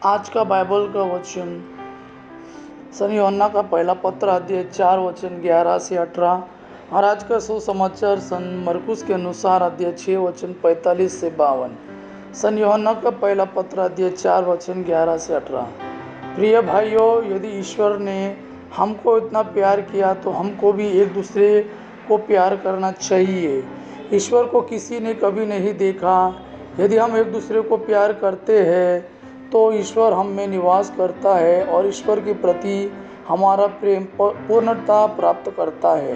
आज का बाइबल का वचन सन यूहन्ना का पहला पत्र अध्याय 4 वचन 11 से 18 और आज का सुसमाचार सन मरकुस के अनुसार अध्याय 6 वचन 45 से 52। सन यूहन्ना का पहला पत्र अध्याय 4 वचन 11 से 18। प्रिय भाइयों, यदि ईश्वर ने हमको इतना प्यार किया तो हमको भी एक दूसरे को प्यार करना चाहिए। ईश्वर को किसी ने कभी नहीं देखा। यदि हम एक दूसरे को प्यार करते हैं तो ईश्वर हम में निवास करता है और ईश्वर के प्रति हमारा प्रेम पूर्णता प्राप्त करता है।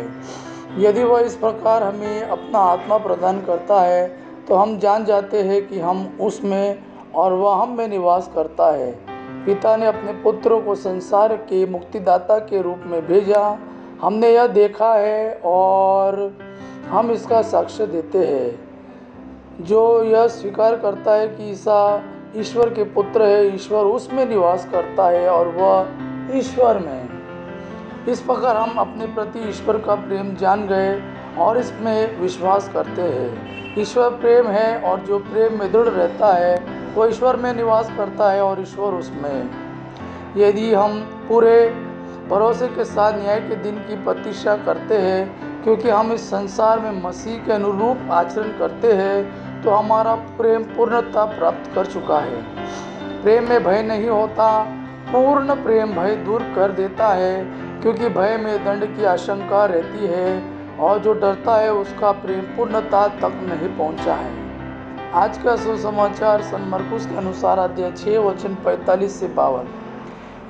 यदि वह इस प्रकार हमें अपना आत्मा प्रदान करता है तो हम जान जाते हैं कि हम उसमें और वह हम में निवास करता है। पिता ने अपने पुत्र को संसार के मुक्तिदाता के रूप में भेजा। हमने यह देखा है और हम इसका साक्ष्य देते हैं। जो यह स्वीकार करता है कि ईसा ईश्वर के पुत्र है, ईश्वर उसमें निवास करता है और वह ईश्वर में। इस प्रकार हम अपने प्रति ईश्वर का प्रेम जान गए और इसमें विश्वास करते हैं। ईश्वर प्रेम है और जो प्रेम में दृढ़ रहता है वह ईश्वर में निवास करता है और ईश्वर उसमें। यदि हम पूरे भरोसे के साथ न्याय के दिन की प्रतीक्षा करते हैं, क्योंकि हम इस संसार में मसीह के अनुरूप आचरण करते हैं, तो हमारा प्रेम पूर्णता प्राप्त कर चुका है। प्रेम में भय नहीं होता। पूर्ण प्रेम भय दूर कर देता है, क्योंकि भय में दंड की आशंका रहती है और जो डरता है उसका प्रेम पूर्णता तक नहीं पहुंचा है। आज का सुसमाचार सन मरकुस के अनुसार अध्याय 6 वचन 45 से 52।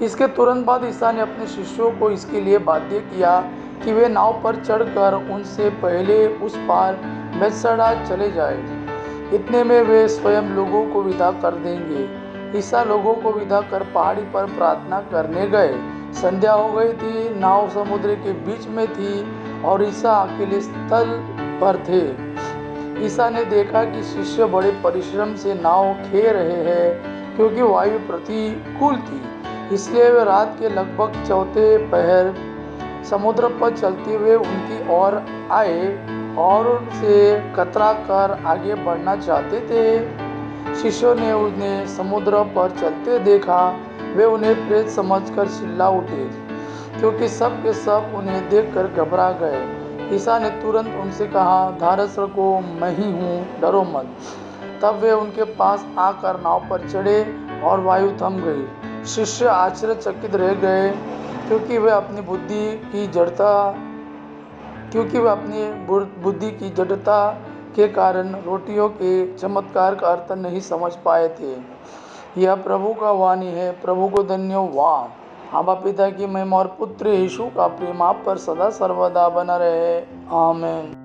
इसके तुरंत बाद ईसा ने अपने शिष्यों को इसके लिए बाध्य किया कि वे नाव पर चढ़कर उनसे पहले उस पार बैतसैदा चले जाए। इतने में वे स्वयं लोगों को विदा कर देंगे। ईसा लोगों को विदा कर पहाड़ी पर प्रार्थना करने गए। संध्या हो गई थी। नाव समुद्र के बीच में थी और ईसा अकेले स्थल पर थे। ईसा ने देखा कि शिष्य बड़े परिश्रम से नाव खे रहे हैं, क्योंकि वायु प्रतिकूल थी। इसलिए वे रात के लगभग चौथे पहर समुद्र पर चलते हुए उनकी ओर आए और उनसे कतरा कर आगे बढ़ना चाहते थे। शिष्यों ने उन्हें समुद्र पर चलते देखा। वे उन्हें प्रेत समझकर चिल्ला उठे, क्योंकि सब के सब उन्हें देखकर घबरा गए। ईसा ने तुरंत उनसे कहा, धारस रखो, मैं ही हूँ, डरो मत। तब वे उनके पास आकर नाव पर चढ़े और वायु थम गई। शिष्य आश्चर्यचकित रह गए, क्योंकि वे अपनी बुद्धि की जड़ता के कारण रोटियों के चमत्कार का अर्थ नहीं समझ पाए थे। यह प्रभु का वाणी है। प्रभु को धन्यवाद। आबा पिता की महिमा और पुत्र यीशु का प्रेम आप पर सदा सर्वदा बना रहे। आमीन।